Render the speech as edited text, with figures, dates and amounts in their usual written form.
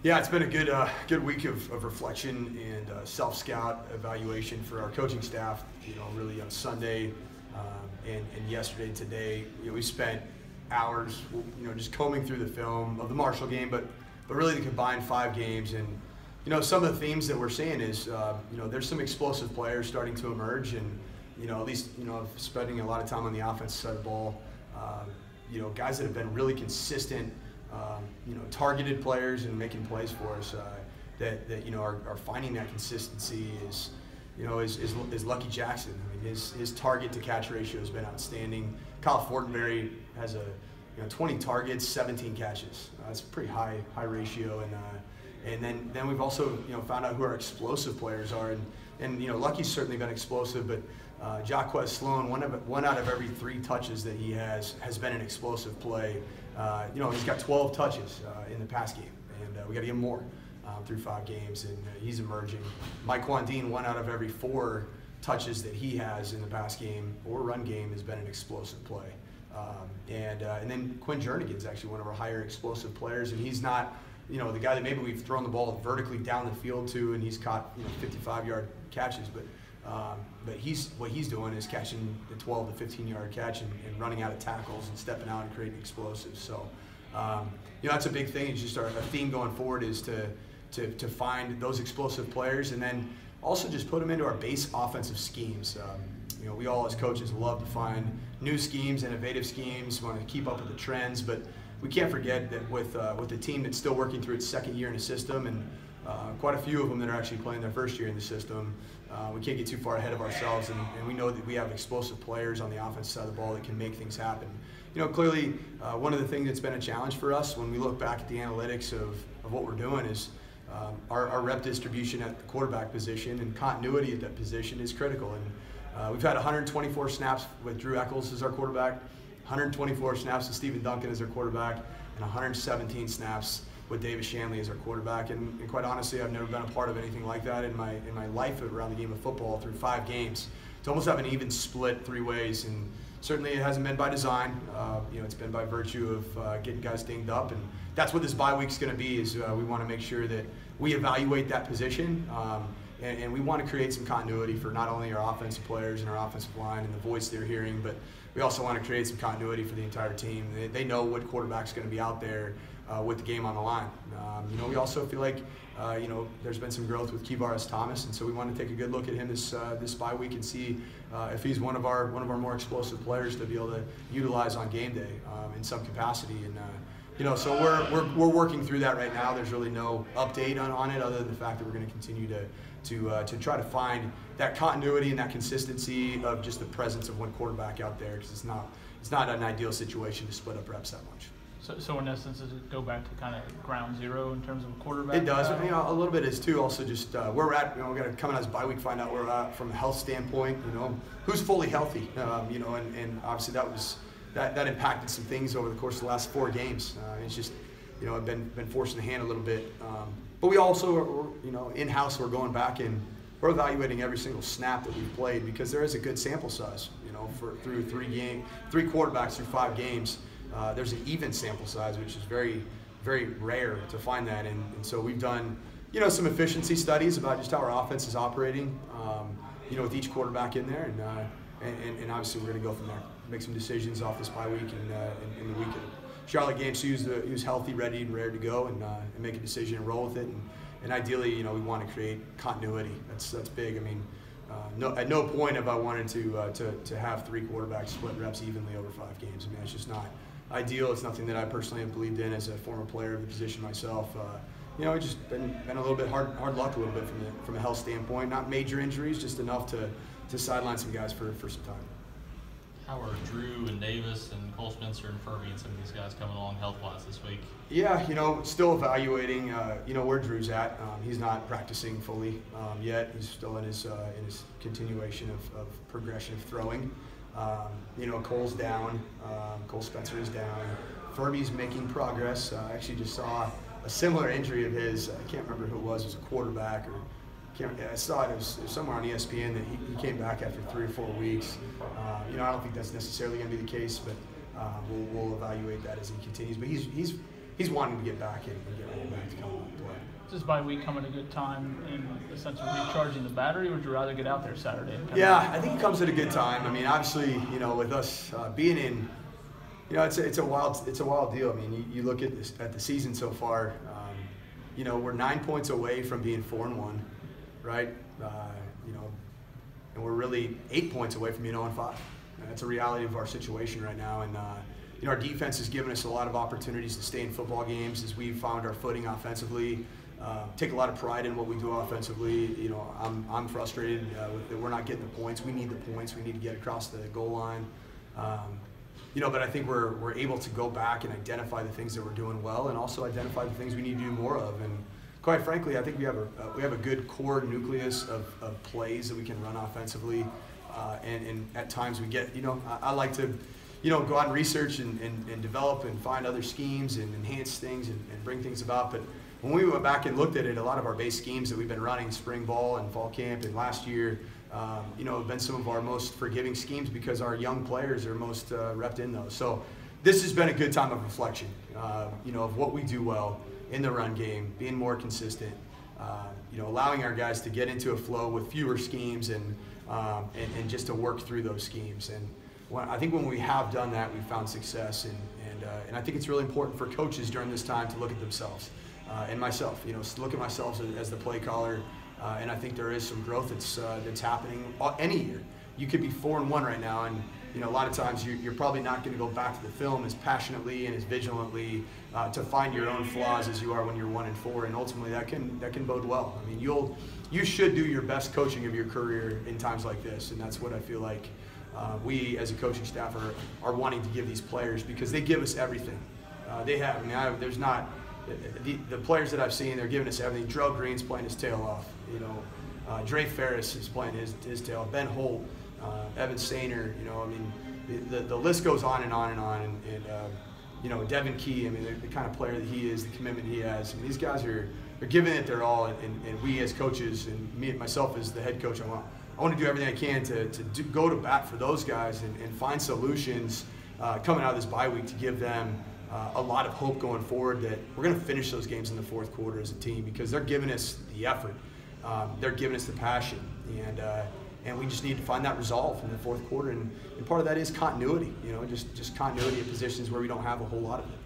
Yeah, it's been a good week of reflection and self-scout evaluation for our coaching staff. Really on Sunday and yesterday and today, we spent hours, just combing through the film of the Marshall game, but really the combined 5 games. And some of the themes that we're seeing is there's some explosive players starting to emerge, and at least spending a lot of time on the offensive side of the ball. Guys that have been really consistent. Targeted players and making plays for us that are finding that consistency is Lucky Jackson. I mean, his target to catch ratio has been outstanding. Kyle Fortenberry has 20 targets, 17 catches. That's a pretty high ratio. And then we've also found out who our explosive players are, and Lucky's certainly been explosive, but Jaquez Sloan, one out of every 3 touches that he has been an explosive play. He's got 12 touches in the pass game, and we got to give him more through 5 games, and he's emerging. Mike Wandine, 1 out of every 4 touches that he has in the pass game or run game has been an explosive play. And then Quinn Jernigan's actually one of our higher explosive players, and he's not the guy that maybe we've thrown the ball vertically down the field to, and he's caught 55-yard catches, but what he's doing is catching the 12 to 15-yard catch and running out of tackles and stepping out and creating explosives. So that's a big thing. It's just our theme going forward is to find those explosive players, and then also just put them into our base offensive schemes. We all as coaches love to find new schemes, innovative schemes, want to keep up with the trends, but we can't forget that with a team that's still working through its 2nd year in the system, and quite a few of them that are actually playing their 1st year in the system, we can't get too far ahead of ourselves, and we know that we have explosive players on the offensive side of the ball that can make things happen. Clearly, one of the things that's been a challenge for us when we look back at the analytics of what we're doing is our rep distribution at the quarterback position, and continuity at that position is critical. And we've had 124 snaps with Drew Eccles as our quarterback, 124 snaps with Stephen Duncan as our quarterback, and 117 snaps with Davis Shanley as our quarterback. And quite honestly, I've never been a part of anything like that in my life around the game of football through 5 games. To almost have an even split 3 ways, and certainly it hasn't been by design. It's been by virtue of getting guys dinged up, and that's what this bye week's going to be. Is we want to make sure that we evaluate that position, and we want to create some continuity for not only our offensive players and our offensive line and the voice they're hearing, but we also want to create some continuity for the entire team. They know what quarterback's going to be out there with the game on the line. We also feel like there's been some growth with Kevaris Thomas, and so we want to take a good look at him this bye week and see if he's one of our more explosive players to be able to utilize on game day in some capacity. And so we're working through that right now. There's really no update on it other than the fact that we're going to continue to try to find that continuity and that consistency of just the presence of one quarterback out there, because it's not an ideal situation to split up reps that much. So in essence, does it go back to kind of ground zero in terms of a quarterback? It does. A little bit is too. Also, just where we're at. We're going to come out as bye week, find out where we're at from a health standpoint. Who's fully healthy. And obviously that impacted some things over the course of the last 4 games. It's just I've been forcing the hand a little bit. But we also, in-house, we're going back and we're evaluating every single snap that we've played, because there is a good sample size. Through 3 quarterbacks through 5 games. There's an even sample size, which is very, very rare to find that. And so we've done, some efficiency studies about just how our offense is operating, with each quarterback in there. And obviously we're going to go from there, make some decisions off this bye week and in the week of the Charlotte game. So who's healthy, ready, and rare to go, and make a decision and roll with it. And ideally, we want to create continuity. That's big. I mean, at no point have I wanted to have 3 quarterbacks split reps evenly over 5 games. I mean, it's just not ideal. It's nothing that I personally have believed in as a former player of the position myself. It's just been a little bit hard luck a little bit from a health standpoint. Not major injuries, just enough to sideline some guys for some time. How are Drew and Davis and Cole Spencer and Furby and some of these guys coming along health-wise this week? Yeah, still evaluating, where Drew's at. He's not practicing fully yet. He's still in his continuation of progression of throwing. Cole's down. Cole Spencer is down. Furby's making progress. I actually just saw a similar injury of his. I can't remember who it was. It was a quarterback or. I saw it was somewhere on ESPN that he came back after 3 or 4 weeks. I don't think that's necessarily going to be the case, but we'll evaluate that as he continues. But he's wanting to get back and get ready back to come on and play. this bye week come at a good time in the sense of recharging the battery, or would you rather get out there Saturday? Yeah, I think it comes at a good time. I mean, obviously, with us being in, it's a wild deal. I mean, you look at the season so far. We're 9 points away from being 4-1, right? And we're really 8 points away from being 0-5. And that's a reality of our situation right now. And our defense has given us a lot of opportunities to stay in football games as we've found our footing offensively. Take a lot of pride in what we do offensively. I'm frustrated that we're not getting the points. We need the points. We need to get across the goal line. But I think we're able to go back and identify the things that we're doing well, and also identify the things we need to do more of. And quite frankly, I think we have a good core nucleus of plays that we can run offensively. And at times we get, I like to, go out and research and develop and find other schemes and enhance things and bring things about. But when we went back and looked at it, a lot of our base schemes that we've been running, spring ball and fall camp and last year, have been some of our most forgiving schemes because our young players are most repped in those. So this has been a good time of reflection, of what we do well in the run game, being more consistent, allowing our guys to get into a flow with fewer schemes and just to work through those schemes. And I think when we have done that, we've found success. And I think it's really important for coaches during this time to look at themselves and myself, look at myself as the play caller. And I think there is some growth that's happening any year. You could be 4-1 right now, and a lot of times you're probably not going to go back to the film as passionately and as vigilantly to find your own flaws as you are when you're 1-4, and ultimately that can bode well. I mean, you should do your best coaching of your career in times like this, and that's what I feel like we as a coaching staff are wanting to give these players, because they give us everything. They have. I mean, there's not. The players that I've seen, they're giving us everything. Drell Green's playing his tail off. Dre Ferris is playing his tail. Ben Holt, Evan Sainer. The list goes on and on and on. And Devin Key. I mean, the kind of player that he is, the commitment he has. I mean, these guys are giving it their all. And we as coaches, and myself as the head coach, I want to do everything I can to go to bat for those guys and find solutions coming out of this bye week to give them a lot of hope going forward that we're going to finish those games in the fourth quarter as a team, because they're giving us the effort, they're giving us the passion, and we just need to find that resolve in the fourth quarter. And part of that is continuity, just continuity of positions where we don't have a whole lot of it.